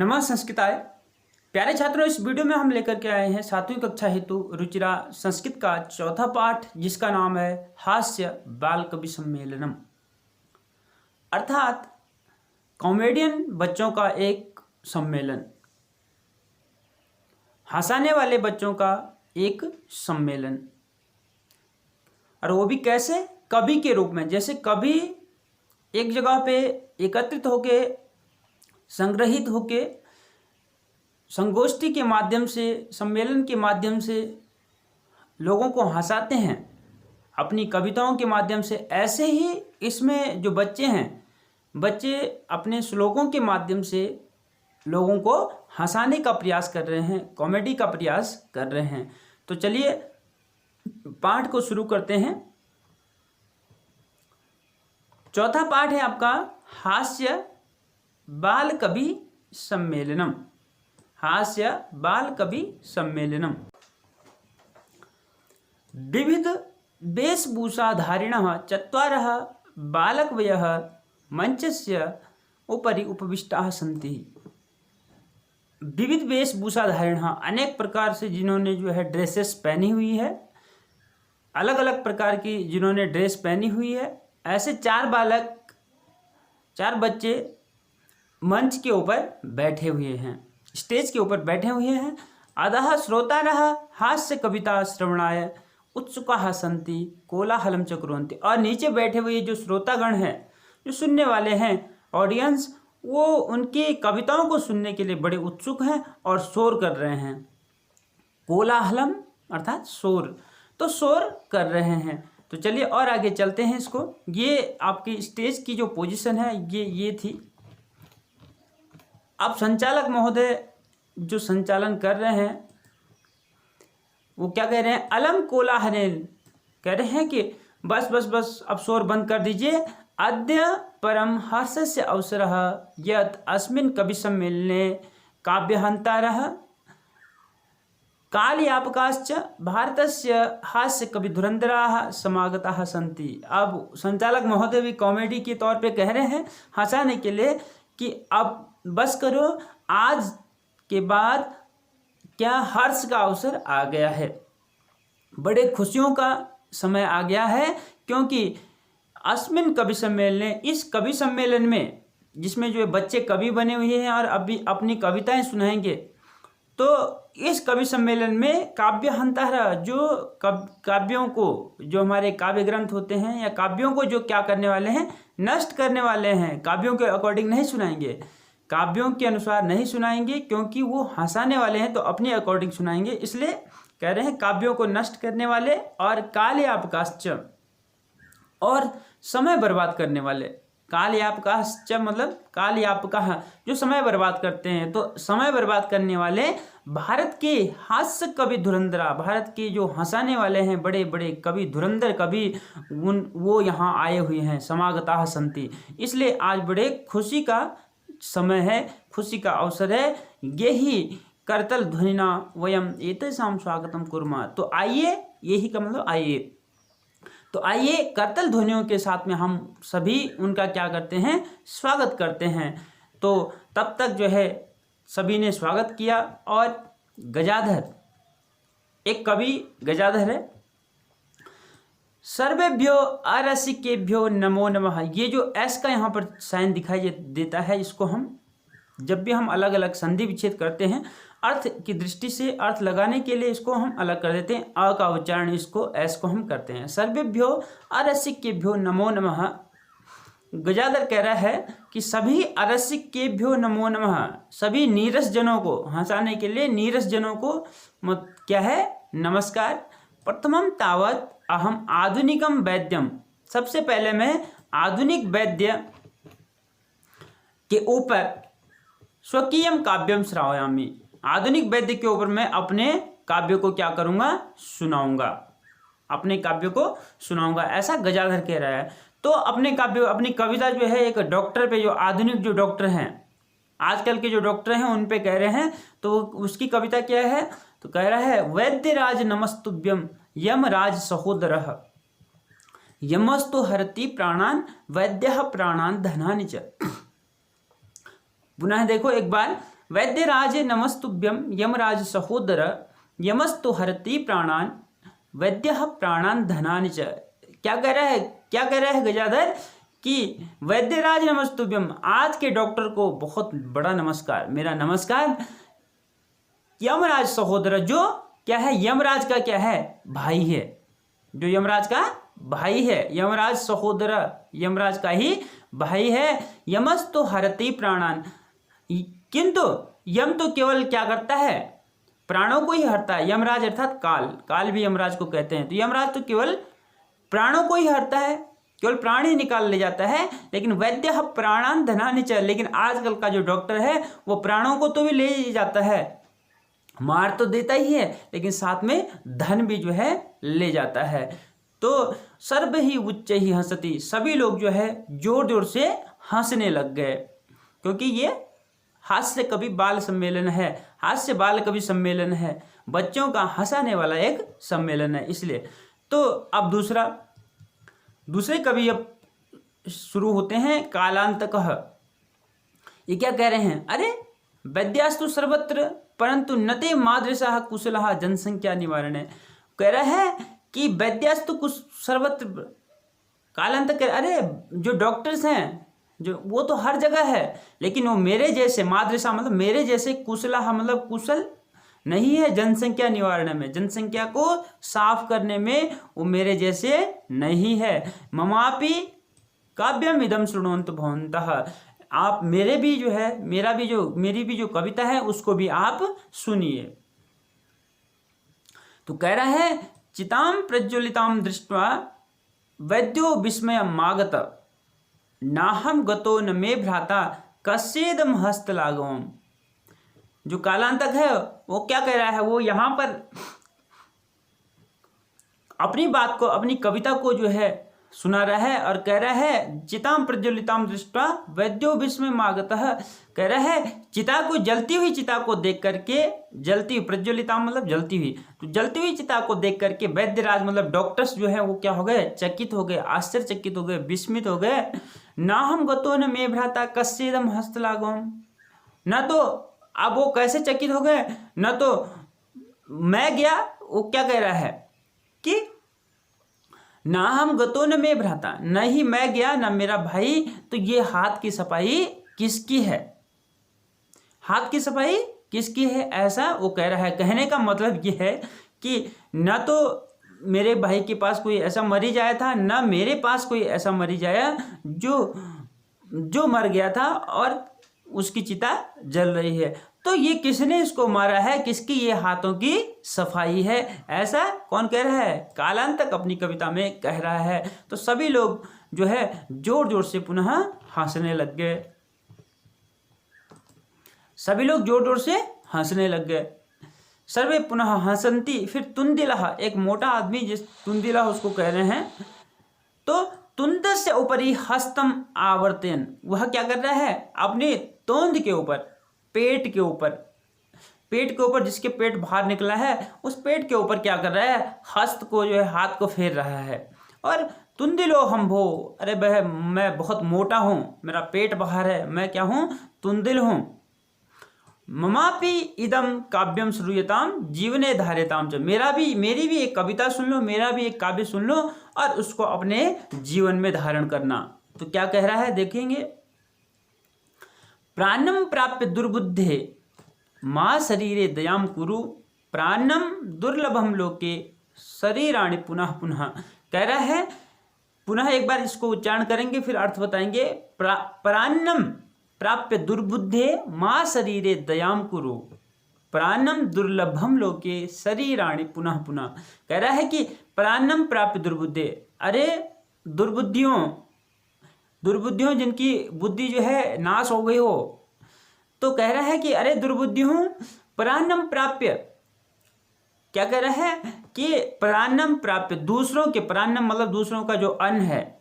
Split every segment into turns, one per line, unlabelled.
नमः संस्कृताय। प्यारे छात्रों, इस वीडियो में हम लेकर के आए हैं 7वीं कक्षा हेतु रुचिरा संस्कृत का चौथा पाठ, जिसका नाम है हास्य बाल कवि सम्मेलनम, अर्थात कॉमेडियन बच्चों का एक सम्मेलन, हंसाने वाले बच्चों का एक सम्मेलन। और वो भी कैसे? कवि के रूप में। जैसे कवि एक जगह पे एकत्रित होके, संग्रहित होके, संगोष्ठी के माध्यम से, सम्मेलन के माध्यम से लोगों को हंसाते हैं अपनी कविताओं के माध्यम से, ऐसे ही इसमें जो बच्चे हैं, बच्चे अपने श्लोकों के माध्यम से लोगों को हंसाने का प्रयास कर रहे हैं, कॉमेडी का प्रयास कर रहे हैं। तो चलिए पाठ को शुरू करते हैं। चौथा पाठ है आपका हास्य बाल कवि सम्मेलनम। हास्य बाल कवि सम्मेलनम। विविध वेशभूषाधारिणः चत्वारः बालकवयः मंचस्य उपरि उपविष्टाः सन्ति। विविध वेशभूषाधारिणः, अनेक प्रकार से जिन्होंने जो है ड्रेसेस पहनी हुई है, अलग अलग प्रकार की जिन्होंने ड्रेस पहनी हुई है, ऐसे चार बच्चे मंच के ऊपर बैठे हुए हैं, स्टेज के ऊपर बैठे हुए हैं। अधः श्रोतारः हास्य कविता श्रवणाय उत्सुकाः सन्ति कोलाहलं च कुर्वन्ति। और नीचे बैठे हुए जो श्रोतागण हैं, जो सुनने वाले हैं, ऑडियंस, वो उनकी कविताओं को सुनने के लिए बड़े उत्सुक हैं और शोर कर रहे हैं। कोलाहलम अर्थात शोर, तो शोर कर रहे हैं। तो चलिए और आगे चलते हैं इसको। ये आपकी स्टेज की जो पोजीशन है ये थी। अब संचालक महोदय जो संचालन कर रहे हैं वो क्या कह रहे हैं? अलम कोलाहलेन, कह रहे हैं कि बस अब शोर बंद कर दीजिए। अद्य परम हर्षस्य अवसरः यत् अस्मिन् कवि सम्मेलने काव्यहन्तारः कालयापकाश्च भारतस्य हास्य कवि धुरंधराः समागताः सन्ति। अब संचालक महोदय भी कॉमेडी के तौर पे कह रहे हैं, हंसाने के लिए, कि अब बस करो, आज के बाद क्या हर्ष का अवसर आ गया है, बड़े खुशियों का समय आ गया है, क्योंकि अस्मिन कवि सम्मेलन, इस कवि सम्मेलन में, जिसमें जो बच्चे कवि बने हुए हैं और अभी अपनी कविताएं सुनाएंगे, तो इस कवि सम्मेलन में काव्यहंतारः, जो काव्यों को, जो हमारे काव्य ग्रंथ होते हैं या काव्यों को जो क्या करने वाले हैं, नष्ट करने वाले हैं। काव्यों के अकॉर्डिंग नहीं सुनाएंगे, काव्यों के अनुसार नहीं सुनाएंगे, क्योंकि वो हंसाने वाले हैं तो अपने अकॉर्डिंग सुनाएंगे। इसलिए कह रहे हैं काव्यों को नष्ट करने वाले और कालयापकाश्च, और समय बर्बाद करने वाले। कालयापकाश्च मतलब कालयापकाः, जो समय बर्बाद करते हैं, तो समय बर्बाद करने वाले भारत के हास्य कवि धुरंधरा, भारत के जो हंसाने वाले हैं बड़े बड़े कवि, धुरंधर कवि, वो यहाँ आए हुए हैं, समागताः सन्ति। इसलिए आज बड़े खुशी का समय है, खुशी का अवसर है। ये ही करतल ध्वनिना वयम एतेषां स्वागतम कुर्मः। तो आइए, यही का मतलब आइए, तो आइए करतल ध्वनियों के साथ में हम सभी उनका क्या करते हैं? स्वागत करते हैं। तो तब तक जो है सभी ने स्वागत किया। और गजाधर, एक कवि गजाधर है। सर्वेभ्यो अरसिकेभ्यो नमो नमः। ये जो एस का यहाँ पर साइन दिखाई देता है, इसको हम जब भी हम अलग अलग संधि विच्छेद करते हैं, अर्थ की दृष्टि से अर्थ लगाने के लिए इसको हम अलग कर देते हैं। अ का उच्चारण, इसको एस को हम करते हैं। सर्वेभ्यो अरसिकेभ्यो नमो नमः। गजाधर कह रहा है कि सभी अरसिकेभ्यो नमो नमः, सभी नीरस जनों को हंसाने के लिए, नीरस जनों को क्या है? नमस्कार। प्रथमम तावत अहम आधुनिकम वैद्यम। सबसे पहले मैं आधुनिक वैद्य के ऊपर स्वकीयम काव्यम श्रावयामि। आधुनिक वैद्य के ऊपर मैं अपने काव्य को क्या करूँगा? सुनाऊंगा, अपने काव्य को सुनाऊंगा, ऐसा गजाधर कह रहा है। तो अपने काव्य, अपनी कविता जो है एक डॉक्टर पे, जो आधुनिक जो डॉक्टर हैं, आजकल के जो डॉक्टर हैं उन पे कह रहे हैं। तो उसकी कविता क्या है? तो कह रहा है वैद्यराज नमस्तुभ्यम यमराज सहोदरः यमस्तु हरति प्राणान वैद्यः प्राणान धनानि च। पुनः देखो एक बार, वैद्यराज नमस्तुभ्यम यमराज सहोदर यमस्तु हरति प्राणान वैद्य प्राणान धनानि च। क्या कह रहा है गजाधर कि वैद्यराज नमस्तुभ्यम, आज के डॉक्टर को बहुत बड़ा नमस्कार, मेरा नमस्कार। यमराज सहोदर, जो क्या है, यमराज का क्या है, भाई है, जो यमराज का भाई है, यमराज सहोदर यमराज का ही भाई है। यमस्तु हरति प्राणान, किंतु यम तो केवल क्या करता है, प्राणों को ही हरता है। यमराज अर्थात काल भी यमराज को कहते हैं। तो यमराज तो केवल प्राणों को ही हरता है, केवल प्राण ही निकाल ले जाता है। लेकिन वैद्य प्राणान धनानि च, लेकिन आजकल का जो डॉक्टर है वो प्राणों को तो भी ले जाता है, मार तो देता ही है, लेकिन साथ में धन भी जो है ले जाता है। तो सर्व ही उच्च ही हंसती, सभी लोग जो है जोर जोर से हंसने लग गए, क्योंकि ये हास्य कवि बाल सम्मेलन है, हास्य बाल कवि सम्मेलन है, बच्चों का हंसाने वाला एक सम्मेलन है, इसलिए। तो अब दूसरे कवि अब शुरू होते हैं, कालांतकः। ये क्या कह रहे हैं, अरे वैद्यास्तु सर्वत्र परंतु नते मादृशः कुशलः जनसंख्या निवारण। कह रहा है कि वैद्यास्तु सर्वत्र, कालांतक, अरे जो डॉक्टर्स हैं जो वो तो हर जगह है, लेकिन वो मेरे जैसे, मादृशा मतलब मेरे जैसे, कुशलः मतलब कुशल नहीं है जनसंख्या निवारण में, जनसंख्या को साफ करने में वो मेरे जैसे नहीं है। ममापि काव्यम इदम शृण्वन्तु भवन्तः, आप मेरे भी जो है, मेरी भी जो कविता है उसको भी आप सुनिए। तो कह रहा है, चिताम प्रज्वलिताम दृष्ट्वा वैद्यो विस्मयमागत नाहम गतो न मे भ्राता कस्येदम हस्तलाघवम्। जो कालांतक है वो क्या कह रहा है, वो यहाँ पर अपनी बात को, अपनी कविता को जो है सुना रहा है और कह रहा है, चिताम प्रज्वलिताम दृष्ट्वा वैद्यो विस्मयमागतः, कह रहा है चिता को, जलती हुई चिता को देख करके, जलती हुई, प्रज्वलिताम मतलब जलती हुई, तो जलती हुई चिता को देख करके वैद्यराज मतलब डॉक्टर्स जो है वो क्या हो गए, चकित हो गए, आश्चर्यचकित हो गए, विस्मित हो गए। ना हम गतो न मे भ्राता कस्येदम हस्तलाघवम्, न तो अब वो कैसे चकित हो गए, न तो मैं गया, वो क्या कह रहा है कि ना हम गतो न मे भ्राता, न ही मैं गया न मेरा भाई, तो ये हाथ की सफाई किसकी है, हाथ की सफाई किसकी है, ऐसा वो कह रहा है। कहने का मतलब ये है कि न तो मेरे भाई के पास कोई ऐसा मरीज आया था, न मेरे पास कोई ऐसा मरीज आया जो मर गया था और उसकी चिता जल रही है, तो ये किसने इसको मारा है, किसकी ये हाथों की सफाई है, ऐसा कौन कह रहा है, कालांतक अपनी कविता में कह रहा है। तो सभी लोग जो है जोर जोर से पुनः हंसने लग गए, सभी लोग जोर जोर से हंसने लग गए। सर्वे पुनः हंसंती, फिर तुंदिलः, एक मोटा आदमी जिस तुंदिलः उसको कह रहे हैं, तो तुंदस्य उपरि हस्तम आवर्तयन्, वह क्या कर रहा है, अपने तोंद के ऊपर, पेट के ऊपर जिसके पेट बाहर निकला है, उस पेट के ऊपर क्या कर रहा है, हस्त को जो है, हाथ को फेर रहा है। और तुंदिलो हम भो, अरे वह मैं बहुत मोटा हूँ, मेरा पेट बाहर है, मैं क्या हूँ, तुंदिल हूँ। ममापि इदम काव्यम श्रूयताम जीवने धार्यताम च, मेरी भी एक कविता सुन लो, मेरा भी एक काव्य सुन लो और उसको अपने जीवन में धारण करना। तो क्या कह रहा है देखेंगे, प्राणम प्राप्य दुर्बुद्धे माँ शरीरे दयाम कुरु प्राणम दुर्लभम लोके शरीराणि पुनः पुनः। कह रहा है, पुनः एक बार इसको उच्चारण करेंगे फिर अर्थ बताएंगे। प्राणम प्राप्य दुर्बुद्धे माँ शरीरे दयाम कुरु प्राणम दुर्लभम लोके शरीराणि पुनः पुनः। कह रहा है कि प्राणम प्राप्य दुर्बुद्धे, अरे दुर्बुद्धियों जिनकी बुद्धि जो है नाश हो गई हो, तो कह रहा है कि अरे दुर्बुद्धियों प्राणम प्राप्य, क्या कह रहा है कि प्राणम प्राप्य, दूसरों के, प्राणम मतलब दूसरों का जो अन्न है,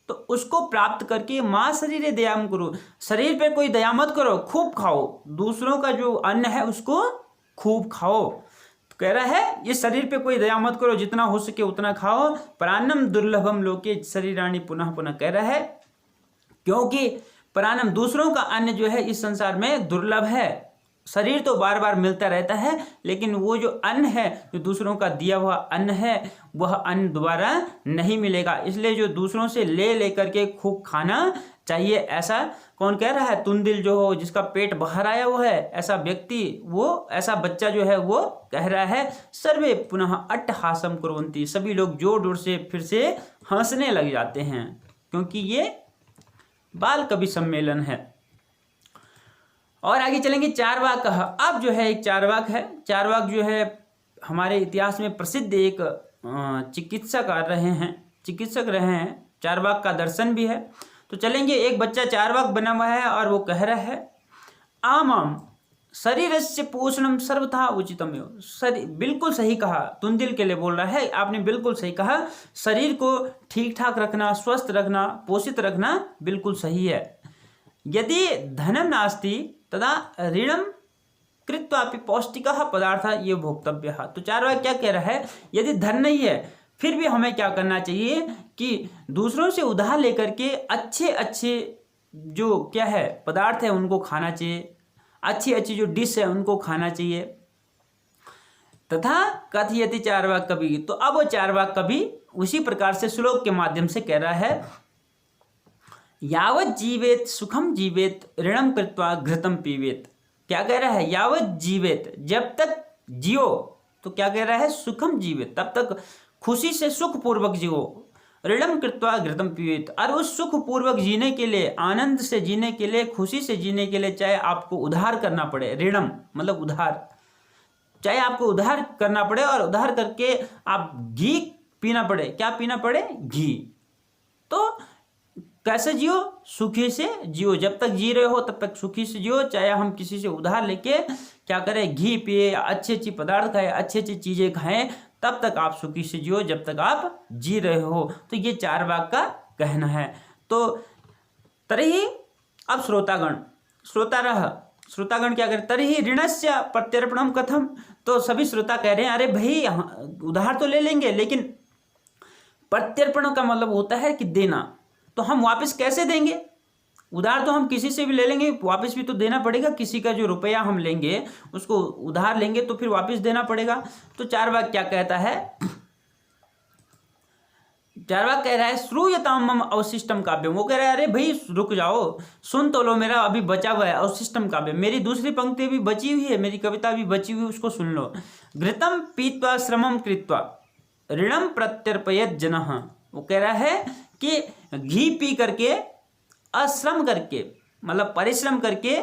तो उसको प्राप्त करके माँ शरीरे दयाम करो, शरीर पे कोई दया मत करो, खूब खाओ, दूसरों का जो अन्न है उसको खूब खाओ। तो कह रहा है ये शरीर पे कोई दया मत करो, जितना हो सके उतना खाओ। प्राणम दुर्लभम लोके शरीराणि पुनः पुनः, कह रहा है क्योंकि प्राणम, दूसरों का अन्न जो है इस संसार में दुर्लभ है। शरीर तो बार बार मिलता रहता है, लेकिन वो जो अन्न है, जो दूसरों का दिया हुआ अन्न है, वह अन्न दोबारा नहीं मिलेगा। इसलिए जो दूसरों से ले करके खूब खाना चाहिए। ऐसा कौन कह रहा है? तुंदिल जो हो, जिसका पेट बाहर आया हुआ है, ऐसा व्यक्ति, वो ऐसा बच्चा जो है वो कह रहा है। सर्वे पुनः अट्टहासम कुर्वन्ति, सभी लोग जोर जोर से फिर से हंसने लग जाते हैं, क्योंकि ये बाल कवि सम्मेलन है। और आगे चलेंगे चारवाक। अब जो है एक चारवाक है। चारवाक जो है हमारे इतिहास में प्रसिद्ध एक चिकित्सक रहे हैं। चारवाक का दर्शन भी है। तो चलेंगे, एक बच्चा चारवाक बना हुआ है और वो कह रहा है, आम शरीरस्य पोषणम सर्वथा उचितम। बिल्कुल सही कहा, तुंदिल के लिए बोल रहा है, आपने बिल्कुल सही कहा। शरीर को ठीक ठाक रखना, स्वस्थ रखना, पोषित रखना बिल्कुल सही है। यदि धनम नास्ति तदा ऋणम कृत्वापि पौष्टिकः पदार्थः ये भोक्तव्यः। तो चारवाक क्या कह रहा है? यदि धन नहीं है फिर भी हमें क्या करना चाहिए कि दूसरों से उधार लेकर के अच्छे अच्छे जो क्या है पदार्थ है उनको खाना चाहिए, अच्छी अच्छी जो डिश है उनको खाना चाहिए। तथा कथयति चारवाक कवि, तो अब वो चारवाक कवि उसी प्रकार से श्लोक के माध्यम से कह रहा है, यावत जीवेत सुखम जीवेत ऋणम कृत्वा घृतम पीवेत। क्या कह रहा है? यावत जीवेत, जब तक जियो, तो क्या कह रहा है? सुखम जीवेत, तब तक खुशी से सुख पूर्वक जियो, ऋणम कृत्वा घृतम पीवेत। और उस सुख पूर्वक जीने के लिए, आनंद से जीने के लिए, खुशी से जीने के लिए चाहे आपको उधार करना पड़े, ऋणम मतलब उधार, चाहे आपको उधार करना पड़े और उधार करके आप घी पीना पड़े। क्या पीना पड़े? घी। तो कैसे जियो? सुखी से जियो, जब तक जी रहे हो तब तक सुखी से जियो। चाहे हम किसी से उधार लेके क्या करें, घी पिए, अच्छी अच्छी पदार्थ खाएं, अच्छी अच्छी चीज़ें खाएं, तब तक आप सुखी से जियो जब तक आप जी रहे हो। तो ये चारवाक का कहना है। तो तर्हि अब श्रोतागण क्या करें? तर्हि ऋणस्य प्रत्यर्पणम कथम। तो सभी श्रोता कह रहे हैं, अरे भाई उधार तो ले लेंगे, लेकिन प्रत्यर्पण का मतलब होता है कि देना, तो हम वापस कैसे देंगे? उधार तो हम किसी से भी ले लेंगे, वापस भी तो देना पड़ेगा। किसी का जो रुपया हम लेंगे उसको उधार लेंगे तो फिर वापस देना पड़ेगा। तो चारवाक क्या कहता है? चारवाक कह रहा है, श्रूयताम मम अवशिष्टम काव्यम। वो कह रहा है, अरे भाई रुक जाओ, सुन तो लो, मेरा अभी बचा हुआ है अवशिष्टम काव्य, मेरी दूसरी पंक्ति भी बची हुई है, मेरी कविता भी बची हुई है, उसको सुन लो। घृतम पीत्वा श्रमम कृत्वा ऋणम प्रत्यर्पयत जनः। वो कह रहा है कि घी पी करके, अश्रम करके, मतलब परिश्रम करके,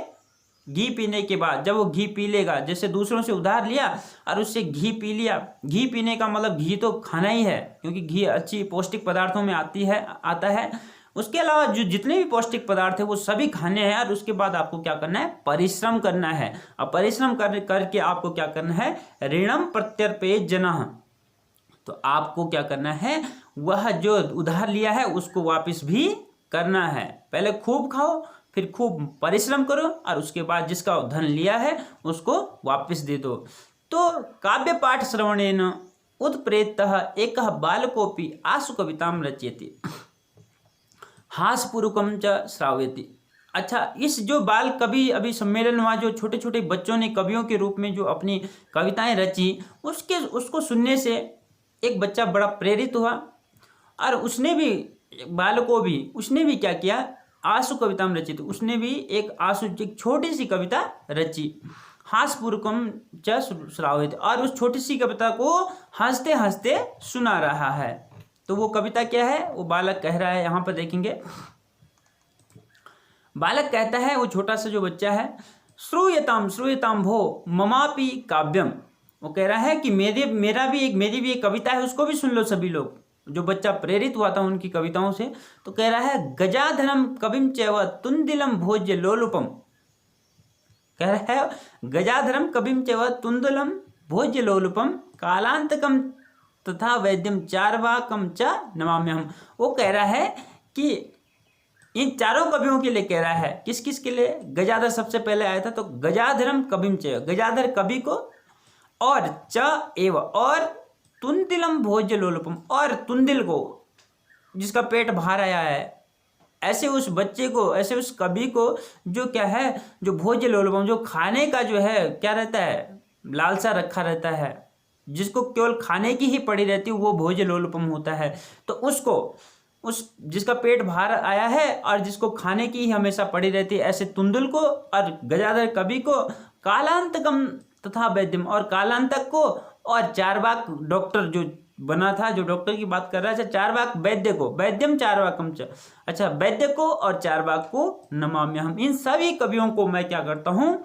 घी पीने के बाद जब वो घी पी लेगा, जैसे दूसरों से उधार लिया और उससे घी पी लिया। घी पीने का मतलब घी तो खाना ही है, क्योंकि घी अच्छी पौष्टिक पदार्थों में आता है। उसके अलावा जो जितने भी पौष्टिक पदार्थ है वो सभी खाने हैं। और उसके बाद आपको क्या करना है? परिश्रम करना है। और परिश्रम करके आपको क्या करना है? ऋणम प्रत्यर्पयेत जनः। तो आपको क्या करना है? वह जो उधार लिया है उसको वापस भी करना है। पहले खूब खाओ, फिर खूब परिश्रम करो, और उसके बाद जिसका धन लिया है उसको वापस दे दो। तो काव्य पाठ श्रवणेन उत्प्रेतः एकः बालकोपि आशु कवितां रचयति हास्यपूर्वकं च श्रावयति। अच्छा, इस जो बाल कवि अभी सम्मेलन हुआ, जो छोटे छोटे बच्चों ने कवियों के रूप में जो अपनी कविताएं रची, उसको सुनने से एक बच्चा बड़ा प्रेरित हुआ, और उसने भी क्या किया? आशु कविता में रचित, उसने भी एक छोटी सी कविता रची, हास्यपूर्वकम च श्रावयति, और उस छोटी सी कविता को हंसते हंसते सुना रहा है। तो वो कविता क्या है? वो बालक कह रहा है, यहाँ पर देखेंगे, बालक कहता है, वो छोटा सा जो बच्चा है, श्रूयताम भो ममापि काव्यम। वो कह रहा है कि मेरी भी एक कविता है, उसको भी सुन लो सभी लोग। जो बच्चा प्रेरित हुआ था उनकी कविताओं से, तो कह रहा है, गजाधरम कविम चैव तुंदिलम भोज्य लोलुपम। कह रहा है, गजाधरम कविम चैव तुंदिलम भोज्य लोलुपम कालांतकम तथा वैद्यम चारवाकम च नमाम्यहम। वो कह रहा है कि इन चारों कवियों के लिए कह रहा है, किस किस के लिए? गजाधर सबसे पहले आया था, तो गजाधरम कविम चैव, गजाधर कवि को, और च एव, और तुंदिलम भोज्य लोलुपम, और तुंदिल को जिसका पेट बाहर आया है, ऐसे उस बच्चे को, ऐसे उस कवि को जो क्या है, जो भोज्य लोलुपम, जो खाने का जो है क्या रहता है, लालसा रखा रहता है, जिसको केवल खाने की ही पड़ी रहती है, वो भोज्य लोलुपम होता है। तो उसको, उस जिसका पेट बाहर आया है और जिसको खाने की ही हमेशा पड़ी रहती है, ऐसे तुंदुल को और गजाधर कवि को कालांतकम तथा वैद्यम, और कालांतक को और चारवाक डॉक्टर जो बना था, जो डॉक्टर की बात कर रहा है, चारवाक वैद्य को, वैद्यम चारवाकम च, अच्छा वैद्य को और चारवाक को नमाम्यहम्, इन सभी कवियों को मैं क्या करता हूँ,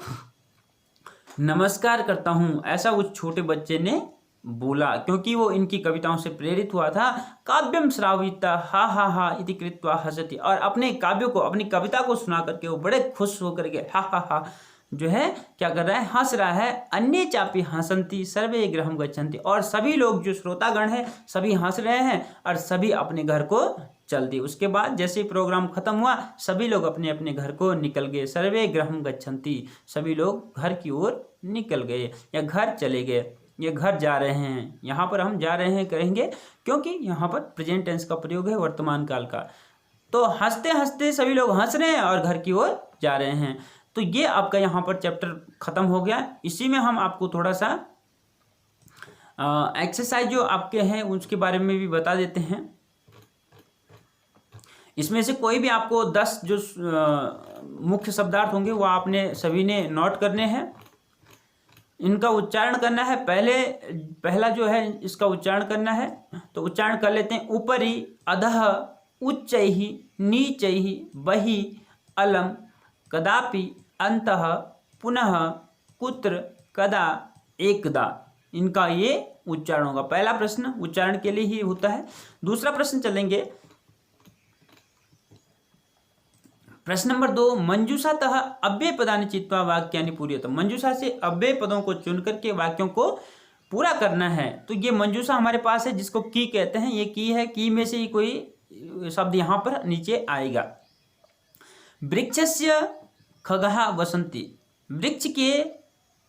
नमस्कार करता हूँ। ऐसा उस छोटे बच्चे ने बोला, क्योंकि वो इनकी कविताओं से प्रेरित हुआ था। काव्यम श्राविता हा हा हा इति कृत्वा हसति, और अपने काव्यों को, अपनी कविता को सुना करके वो बड़े खुश होकर के हा हा हा जो है क्या कर रहा है, हंस रहा है। अन्य चापी हंसंती सर्वे गृहम गच्छन्ति, और सभी लोग जो श्रोतागण हैं सभी हंस रहे हैं और सभी अपने घर को चल दी। उसके बाद जैसे ही प्रोग्राम खत्म हुआ सभी लोग अपने अपने घर को निकल गए। सर्वे गृहम गच्छन्ति, सभी लोग घर की ओर निकल गए या घर चले गए, ये घर जा रहे हैं। यहाँ पर हम जा रहे हैं कहेंगे क्योंकि यहाँ पर प्रेजेंट टेंस का प्रयोग है वर्तमान काल का। तो हंसते हंसते सभी लोग हंस रहे हैं और घर की ओर जा रहे हैं। तो ये आपका यहाँ पर चैप्टर खत्म हो गया। इसी में हम आपको थोड़ा सा एक्सरसाइज जो आपके हैं उसके बारे में भी बता देते हैं। इसमें से कोई भी आपको 10 जो मुख्य शब्दार्थ होंगे वो आपने सभी ने नोट करने हैं, इनका उच्चारण करना है। पहला जो है इसका उच्चारण करना है, तो उच्चारण कर लेते हैं। ऊपरी, अधः, उच्चैहि, नीचैहि, बहि, अलम, कदापि, अंतः, पुनः, कुत्र, कदा, एकदा, इनका ये उच्चारण होगा। पहला प्रश्न उच्चारण के लिए ही होता है। दूसरा प्रश्न चलेंगे, प्रश्न नंबर 2, मंजूषातः अव्यय पदानि चित्वा वाक्यानि पूरयतु। मंजूषा से अव्यय पदों को चुन करके वाक्यों को पूरा करना है। तो ये मंजूषा हमारे पास है जिसको की कहते हैं। ये की है, की में से ही कोई शब्द यहाँ पर नीचे आएगा। वृक्षस्य खगः वसन्ति, वृक्ष के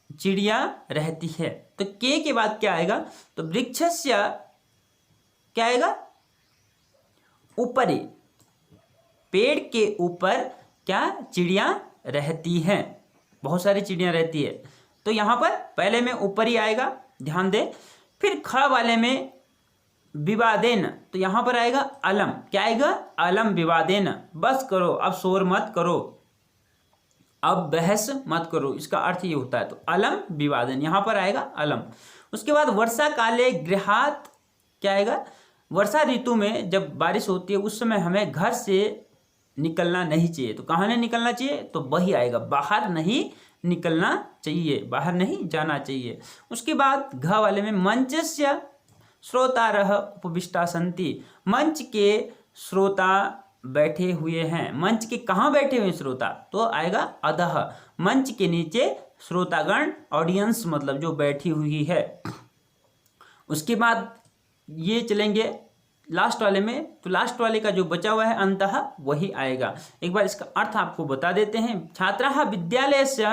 चिड़िया रहती है। तो के बाद क्या आएगा, तो वृक्षस्य क्या आएगा, ऊपरी, पेड़ के ऊपर क्या चिड़िया रहती हैं, बहुत सारी चिड़िया रहती है। तो यहाँ पर पहले में ऊपर ही आएगा, ध्यान दें। फिर ख वाले में विवादेन, तो यहाँ पर आएगा अलम, क्या आएगा, अलम विवादेन। बस करो, अब शोर मत करो, अब बहस मत करो, इसका अर्थ ये होता है। तो अलम विवादेन, यहाँ पर आएगा अलम। उसके बाद वर्षा काले गृहात, क्या आएगा, वर्षा ऋतु में जब बारिश होती है उस समय हमें घर से निकलना नहीं चाहिए। तो कहाँ नहीं निकलना चाहिए, तो वही आएगा, बाहर नहीं निकलना चाहिए, बाहर नहीं जाना चाहिए। उसके बाद घ वाले में मंचस्य श्रोतारः उपविष्टा सन्ति, मंच के श्रोता बैठे हुए हैं। मंच के कहाँ बैठे हुए श्रोता, तो आएगा अधः, मंच के नीचे श्रोतागण, ऑडियंस मतलब जो बैठी हुई है। उसके बाद ये चलेंगे लास्ट वाले में, तो लास्ट वाले का जो बचा हुआ है अंतः, वही आएगा। एक बार इसका अर्थ आपको बता देते हैं। छात्राः विद्यालयस्य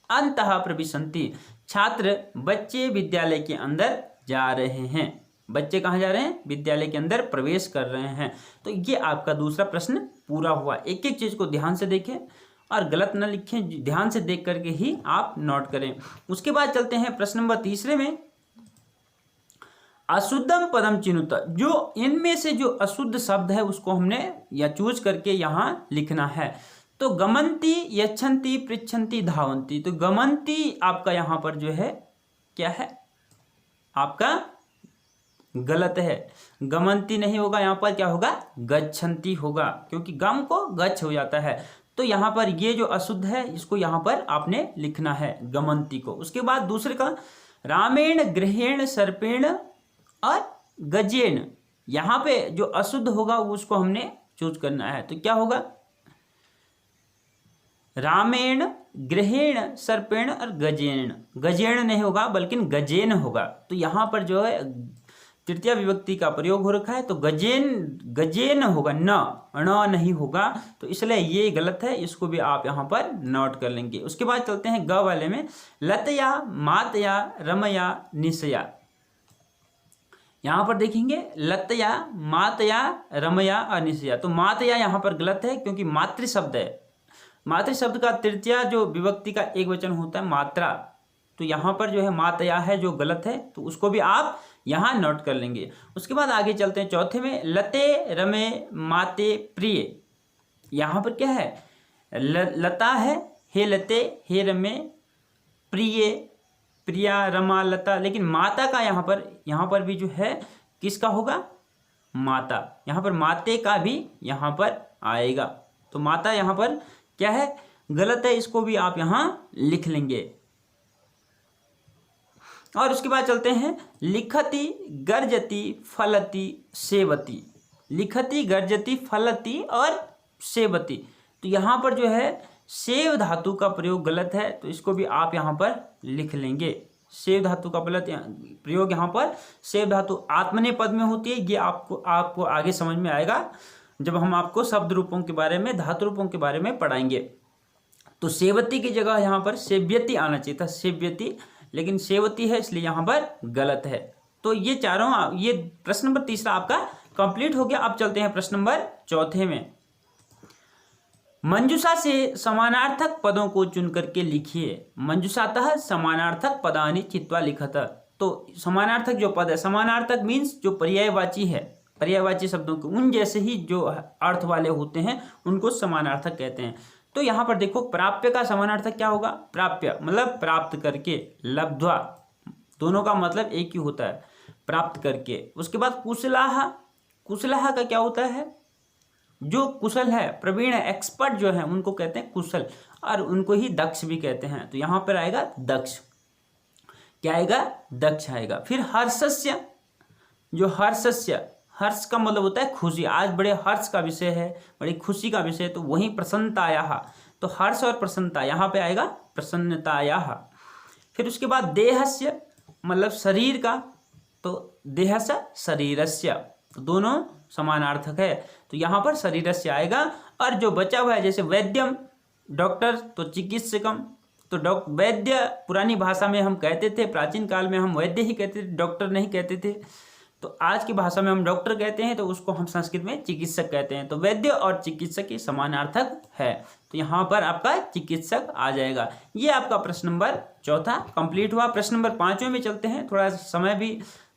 अंतः प्रविशन्ति, छात्र बच्चे विद्यालय के अंदर जा रहे हैं। बच्चे कहाँ जा रहे हैं, विद्यालय के अंदर प्रवेश कर रहे हैं। तो ये आपका दूसरा प्रश्न पूरा हुआ। एक एक चीज को ध्यान से देखें और गलत न लिखें, ध्यान से देख करके ही आप नोट करें। उसके बाद चलते हैं प्रश्न नंबर 3 में, अशुद्धम पदम चिनुत, जो इनमें से जो अशुद्ध शब्द है उसको हमने या चूज करके यहाँ लिखना है। तो गमंती, यच्छन्ति, पृच्छन्ति, धावन्ति। तो गमंती आपका यहाँ पर जो है क्या है, आपका गलत है, गमंती नहीं होगा, यहाँ पर क्या होगा, गच्छन्ति होगा, क्योंकि गम को गच्छ हो जाता है। तो यहाँ पर ये जो अशुद्ध है इसको यहाँ पर आपने लिखना है, गमंती को। उसके बाद दूसरे का रामेण, गृहेण, सर्पेण और गजेन, यहाँ पे जो अशुद्ध होगा उसको हमने चूज करना है। तो क्या होगा, रामेण, गृहेण, सर्पेण और गजेन। गजेन नहीं होगा बल्कि गजेन होगा। तो यहाँ पर जो है तृतीया विभक्ति का प्रयोग हो रखा है, तो गजेन, गजेन होगा, न नहीं होगा। तो इसलिए ये गलत है, इसको भी आप यहाँ पर नोट कर लेंगे। उसके बाद चलते हैं ग वाले में, लतया, मातया, रमया, निशया। यहाँ पर देखेंगे लतया, मातया, रमया और निशया। तो मातया यहाँ पर गलत है क्योंकि मातृ शब्द है। मातृ शब्द का तृतीया जो विभक्ति का एक वचन होता है मात्रा, तो यहाँ पर जो है मातया है जो गलत है, तो उसको भी आप यहाँ नोट कर लेंगे। उसके बाद आगे चलते हैं चौथे में, लते रमे माते प्रिय। यहाँ पर क्या है, लता है, हे लते, हे रमे, प्रिय, प्रिया, रमा, लता, लेकिन माता का यहाँ पर भी जो है किसका होगा, माता। यहाँ पर माते का भी यहाँ पर आएगा, तो माता यहाँ पर क्या है, गलत है, इसको भी आप यहाँ लिख लेंगे। और उसके बाद चलते हैं, लिखति, गर्जति, फलति, सेवति। लिखति, गर्जति, फलति और सेवति। तो यहाँ पर जो है सेव धातु का प्रयोग गलत है, तो इसको भी आप यहाँ पर लिख लेंगे। सेव धातु का गलत प्रयोग यहाँ पर, सेव धातु आत्मनेय पद में होती है, ये आपको आगे समझ में आएगा जब हम आपको शब्द रूपों के बारे में, धातु रूपों के बारे में पढ़ाएंगे। तो सेवती की जगह यहाँ पर सेव्यति आना चाहिए था, सेव्यति, लेकिन सेवती है इसलिए यहाँ पर गलत है। तो ये चारों, ये प्रश्न नंबर तीसरा आपका कंप्लीट हो गया। अब चलते हैं प्रश्न नंबर चौथे में। मंजूषा से समानार्थक पदों को चुन करके लिखिए। मंजूषातः समानार्थक पदानि चित्वा लिखत। तो समानार्थक जो पद है, समानार्थक मीन्स जो पर्यायवाची है, पर्यायवाची शब्दों के उन जैसे ही जो अर्थ वाले होते हैं उनको समानार्थक कहते हैं। तो यहाँ पर देखो, प्राप्य का समानार्थक क्या होगा, प्राप्य मतलब प्राप्त करके, लब्ध्वा, दोनों का मतलब एक ही होता है, प्राप्त करके। उसके बाद कुशलाह, कुशलाह का क्या होता है, जो कुशल है, प्रवीण है, एक्सपर्ट जो है उनको कहते हैं कुशल, और उनको ही दक्ष भी कहते हैं। तो यहाँ पर आएगा दक्ष, क्या आएगा, दक्ष आएगा। फिर हर्षस्य, जो हर्षस्य, हर्ष का मतलब होता है खुशी, आज बड़े हर्ष का विषय है, बड़ी खुशी का विषय, तो वहीं प्रसन्नतायाः, तो हर्ष और प्रसन्नता, यहाँ पे आएगा प्रसन्नतायाः। फिर उसके बाद देहस्य मतलब शरीर का, तो देहस्य शरीरस्य, तो दोनों समानार्थक है, तो यहाँ पर शरीरस्य आएगा। और जो बचा हुआ है जैसे वैद्यम, डॉक्टर, तो चिकित्सकम, तो वैद्य पुरानी भाषा में हम कहते थे, प्राचीन काल में हम वैद्य ही कहते थे, डॉक्टर नहीं कहते थे। तो आज की भाषा में हम डॉक्टर कहते हैं, तो उसको हम संस्कृत में चिकित्सक कहते हैं। तो वैद्य और चिकित्सक ही समानार्थक है, तो यहाँ पर आपका चिकित्सक आ जाएगा। ये आपका प्रश्न नंबर चौथा कंप्लीट हुआ। प्रश्न नंबर पाँचवें में चलते हैं। थोड़ा समय भी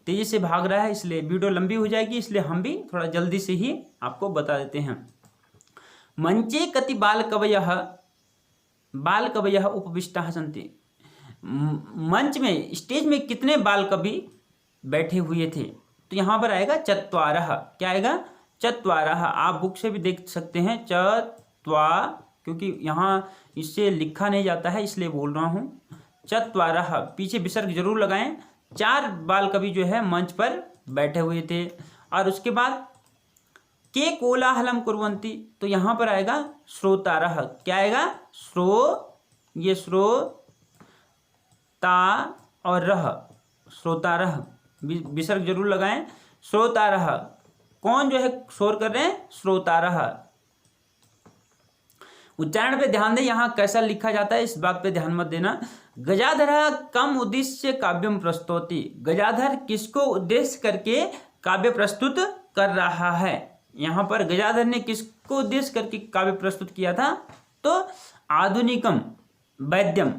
तेजी से भाग रहा है, इसलिए वीडियो लंबी हो जाएगी, इसलिए हम भी थोड़ा जल्दी से ही आपको बता देते हैं। मंचे कति बालकवयः, बालकवयः उपविष्टाः सन्ति। मंच में, स्टेज में कितने बाल कवि बैठे हुए थे, तो यहाँ पर आएगा चत्वारः, क्या आएगा, चत्वारः। आप बुक से भी देख सकते हैं क्योंकि यहाँ इससे लिखा नहीं जाता है इसलिए बोल रहा हूँ, चत्वारः, पीछे विसर्ग जरूर लगाएं। 4 बाल कवि जो है मंच पर बैठे हुए थे। और उसके बाद के कोलाहलम कुर्वन्ति, तो यहाँ पर आएगा श्रोतारः, क्या आएगा, ये श्रो ता और रह, श्रोतारः, विसर्ग जरूर लगाएं। श्रोतारः, कौन जो है शोर कर रहे हैं, श्रोतारः। उच्चारण पे ध्यान दें, यहाँ कैसा लिखा जाता है इस बात पे ध्यान मत देना। गजाधर कम उद्देश्य काव्यम प्रस्तुति, गजाधर किसको उद्देश्य करके काव्य प्रस्तुत कर रहा है। यहाँ पर गजाधर ने किसको उद्देश्य करके काव्य प्रस्तुत किया था, तो आधुनिकम, वैद्यम,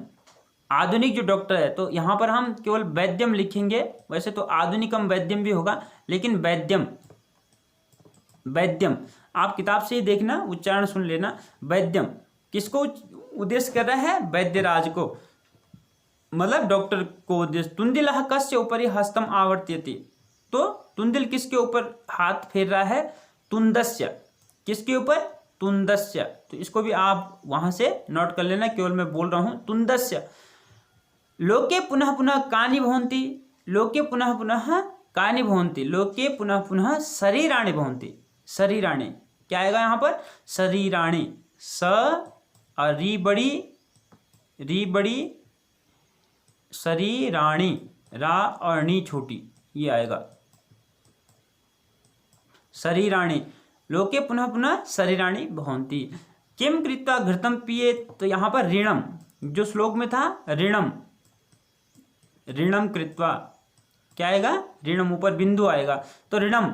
आधुनिक जो डॉक्टर है, तो यहाँ पर हम केवल वैद्यम लिखेंगे, वैसे तो आधुनिकम वैद्यम भी होगा, लेकिन वैद्यम, वैद्यम आप किताब से ही देखना, उच्चारण सुन लेना। वैद्यम किसको उद्देश्य कर रहा है, वैद्यराज को, मतलब डॉक्टर को उद्देश्य। तुंदिलः कस्य उपरि हस्तम आवर्त्यति, तो तुंदिल किसके ऊपर हाथ फेर रहा है, तुंदस्य, किसके ऊपर, तुंदस्य। तो इसको भी आप वहां से नोट कर लेना, केवल मैं बोल रहा हूं तुंदस्य। लोके पुनः पुनः कानि भवन्ति, लोके पुनः पुनः कानि भवन्ति, लोके पुनः पुनः शरीराणि भवन्ति, शरीराणि, क्या आएगा यहाँ पर, शरीराणि, स और री बड़ी, शरीराणि, रा और नी छोटी, ये आएगा शरीराणि। लोके पुनः पुनः शरीराणि भवन्ति। किम कृत्वा घृतम पिए, तो यहाँ पर ऋणम, जो श्लोक में था ऋणम, ऋणम कृत्वा, क्या आएगा, ऋणम, ऊपर बिंदु आएगा तो ऋणम।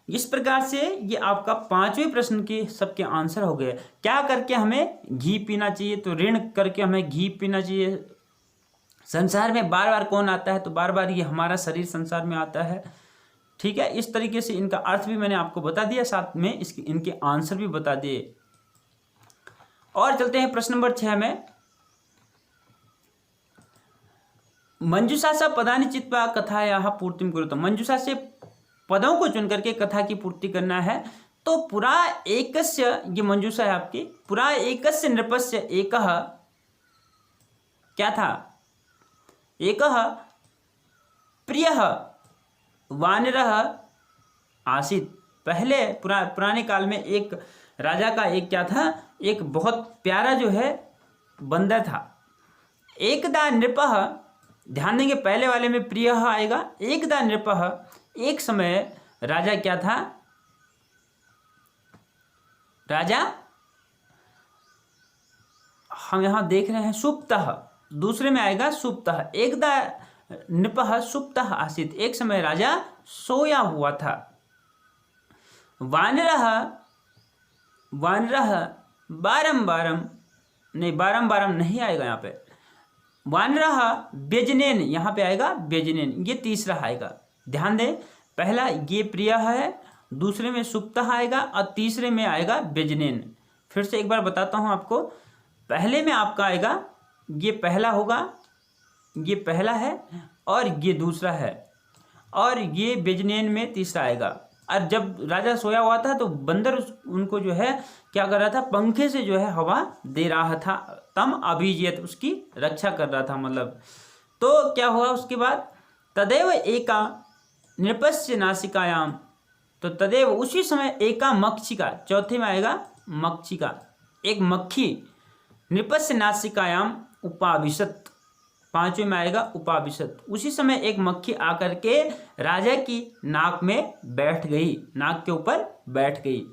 इस प्रकार से ये आपका 5वें प्रश्न के सबके आंसर हो गए। क्या करके हमें घी पीना चाहिए, तो ऋण करके हमें घी पीना चाहिए। संसार में बार बार कौन आता है, तो बार बार ये हमारा शरीर संसार में आता है। ठीक है, इस तरीके से इनका अर्थ भी मैंने आपको बता दिया, साथ में इसके इनके आंसर भी बता दिए। और चलते हैं प्रश्न नंबर 6 में। मंजूषा सा पदानि चित्वा कथायाः पूर्तिं कुरुतम्। मंजूषा से पदों को चुन करके कथा की पूर्ति करना है। तो पुरा एकस्य, ये मंजूषा है आपकी, पुरा एकस्य नृपस्य एकः, क्या था, एकः प्रियः वानरः आसीत्। पहले पुराने काल में एक राजा का एक क्या था, एक बहुत प्यारा जो है बंदर था। एकदा नृपः, ध्यान देंगे पहले वाले में प्रियः आएगा। एकदा नृपः, एक समय राजा क्या था, राजा हम यहां देख रहे हैं सुप्तः, दूसरे में आएगा सुप्तः। एकदा नृपः सुप्तः आसीत्, एक समय राजा सोया हुआ था। वानरः, वानरः बारंबारम, नहीं बारंबारम नहीं आएगा यहाँ पे, वानरः व्यजनेन, यहाँ पे आएगा व्यजनेन, ये तीसरा आएगा। ध्यान दें, पहला ये प्रिय है, दूसरे में सुप्तः आएगा और तीसरे में आएगा व्यजनेन। फिर से एक बार बताता हूँ आपको, पहले में आपका आएगा, ये पहला होगा, ये पहला है और ये दूसरा है, और ये व्यजनेन में तीसरा आएगा। और जब राजा सोया हुआ था तो बंदर उनको जो है क्या कर रहा था, पंखे से जो है हवा दे रहा था, तम अभिजेत, उसकी रक्षा कर रहा था मतलब। तो क्या हुआ उसके बाद, तदेव एका नृपस्य नासिकायाम, तो तदेव उसी समय एका मक्षिका, चौथे में आएगा मक्षिका, एक मक्खी, नृपस्य नासिकायाम उपाविशत, पांचवें में आएगा उपाविशत। उसी समय एक मक्खी आकर के राजा की नाक में बैठ गई, नाक के ऊपर बैठ गई।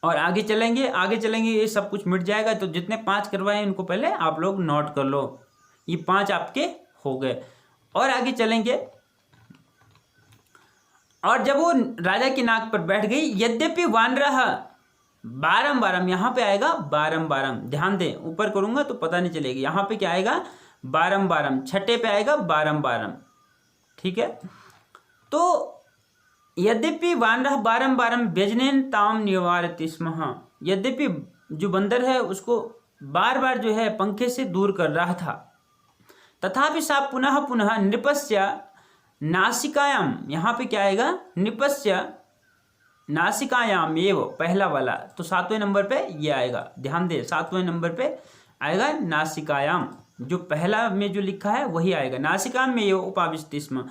और आगे चलेंगे, आगे चलेंगे, ये सब कुछ मिट जाएगा। तो जितने 5 करवाए इनको पहले आप लोग नोट कर लो, ये 5 आपके हो गए। और आगे चलेंगे, और जब वो राजा की नाक पर बैठ गई, यद्यपि वानरः बारंबारम, यहाँ पे आएगा बारंबारम, ध्यान दें, ऊपर करूंगा तो पता नहीं चलेगा, यहाँ पे क्या आएगा बारंबारम, छठे पे आएगा बारंबारम। ठीक है, तो यद्यपि वानरः बारंबारम व्यजनेन ताम निवारति स्म, यद्यपि जो बंदर है उसको बार बार जो है पंखे से दूर कर रहा था, तथापि सा पुनः पुनः नृपस्य नासिकायाम, यहाँ पे क्या आएगा, नृपस्य नासिकायाम एव, पहला वाला, तो 7वें नंबर पे ये आएगा। ध्यान दे, 7वें नंबर पे आएगा नासिकायाम, जो पहला में जो लिखा है वही आएगा, नासिकायाम में ये उपाविशति स्म।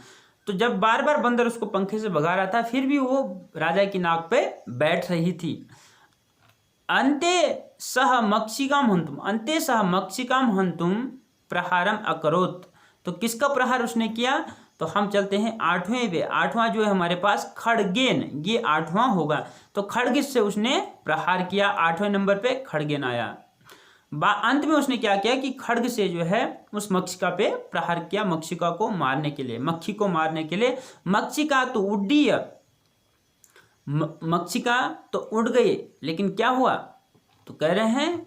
तो जब बार बार बंदर उसको पंखे से भगा रहा था, फिर भी वो राजा की नाक पे बैठ रही थी। अन्ते सह मक्षिकाम हंतुम, अन्ते सह मक्षिकाम हंतुम प्रहारम अकरोत, तो किसका प्रहार उसने किया, तो हम चलते हैं 8वें पे। 8वां जो है हमारे पास खड़गेन, ये 8वां होगा, तो खड़ग से उसने प्रहार किया, 8वें नंबर पे खड़गेन आया। अंत में उसने क्या किया कि खड़ग से जो है उस मक्षिका पे प्रहार किया, मक्षिका को मारने के लिए, मक्खी को मारने के लिए। मक्षिका तो उड्डीय, मक्षिका तो उड़ गई, लेकिन क्या हुआ, तो कह रहे हैं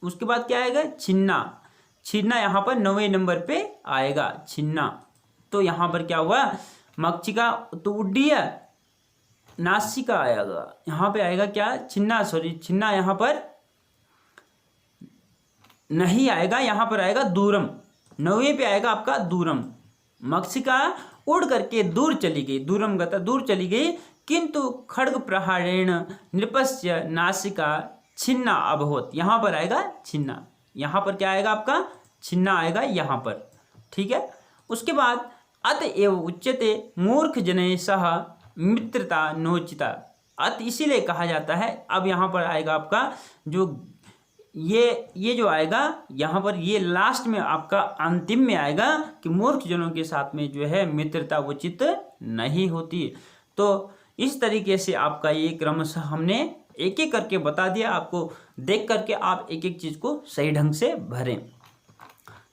उसके बाद क्या आएगा, छिन्ना, छिन्ना यहाँ पर 9वें नंबर पे आएगा, छिन्ना। तो यहाँ पर क्या हुआ, मक्षिका तो उड्डीय, नासिका आएगा, यहाँ पे आएगा क्या, छिन्ना, सॉरी छिन्ना यहाँ पर नहीं आएगा, यहाँ पर आएगा दूरम, 9वें पे आएगा आपका दूरम। मक्षिका उड़ करके दूर चली गई, दूरम गता, दूर चली गई, किंतु खड्ग प्रहारेण नृपस्य नासिका छिन्ना अभवत, यहाँ पर आएगा छिन्ना, यहाँ पर क्या आएगा आपका, छिन्ना आएगा यहाँ पर। ठीक है, उसके बाद अतएव उच्यते मूर्ख जने सह मित्रता नोचिता, अत इसीलिए कहा जाता है। अब यहाँ पर आएगा आपका जो ये जो आएगा यहाँ पर, ये लास्ट में आपका अंतिम में आएगा कि मूर्ख जनों के साथ में जो है मित्रता उचित नहीं होती। तो इस तरीके से आपका ये क्रमशः हमने एक एक करके बता दिया, आपको देख करके आप एक एक चीज़ को सही ढंग से भरें।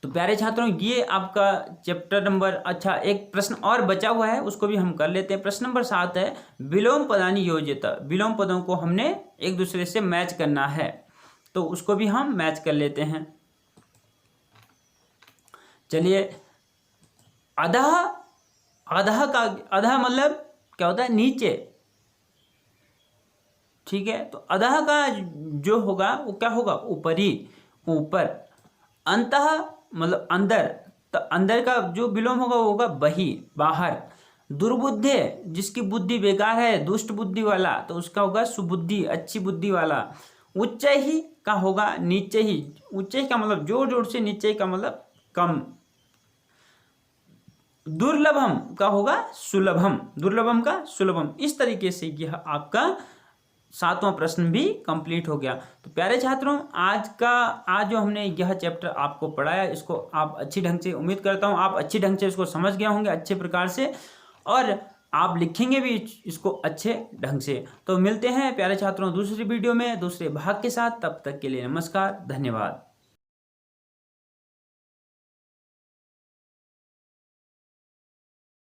तो प्यारे छात्रों, ये आपका चैप्टर नंबर, अच्छा एक प्रश्न और बचा हुआ है, उसको भी हम कर लेते हैं। प्रश्न नंबर 7 है, विलोम पदानि योजित। विलोम पदों को हमने एक दूसरे से मैच करना है, तो उसको भी हम मैच कर लेते हैं। चलिए, अधः, अधः का, अधः मतलब क्या होता है? नीचे, ठीक है। तो अधः का जो होगा वो क्या होगा? ऊपरी, ऊपर। अंतः मतलब अंदर, तो अंदर का जो विलोम होगा वो होगा बही, बाहर। दुर्बुद्धे, जिसकी बुद्धि बेकार है, दुष्ट बुद्धि वाला, तो उसका होगा सुबुद्धि, अच्छी बुद्धि वाला। उच्च ही का होगा नीचे ही, उच्च ही का मतलब जोर जोर से, नीचे का मतलब कम। दुर्लभम का होगा सुलभम, दुर्लभम का सुलभम। इस तरीके से यह आपका 7वां प्रश्न भी कंप्लीट हो गया। तो प्यारे छात्रों, आज जो हमने यह चैप्टर आपको पढ़ाया, इसको आप अच्छी ढंग से, उम्मीद करता हूँ आप अच्छी ढंग से इसको समझ गए होंगे अच्छे प्रकार से, और आप लिखेंगे भी इसको अच्छे ढंग से। तो मिलते हैं प्यारे छात्रों दूसरी वीडियो में दूसरे भाग के साथ। तब तक के लिए नमस्कार, धन्यवाद।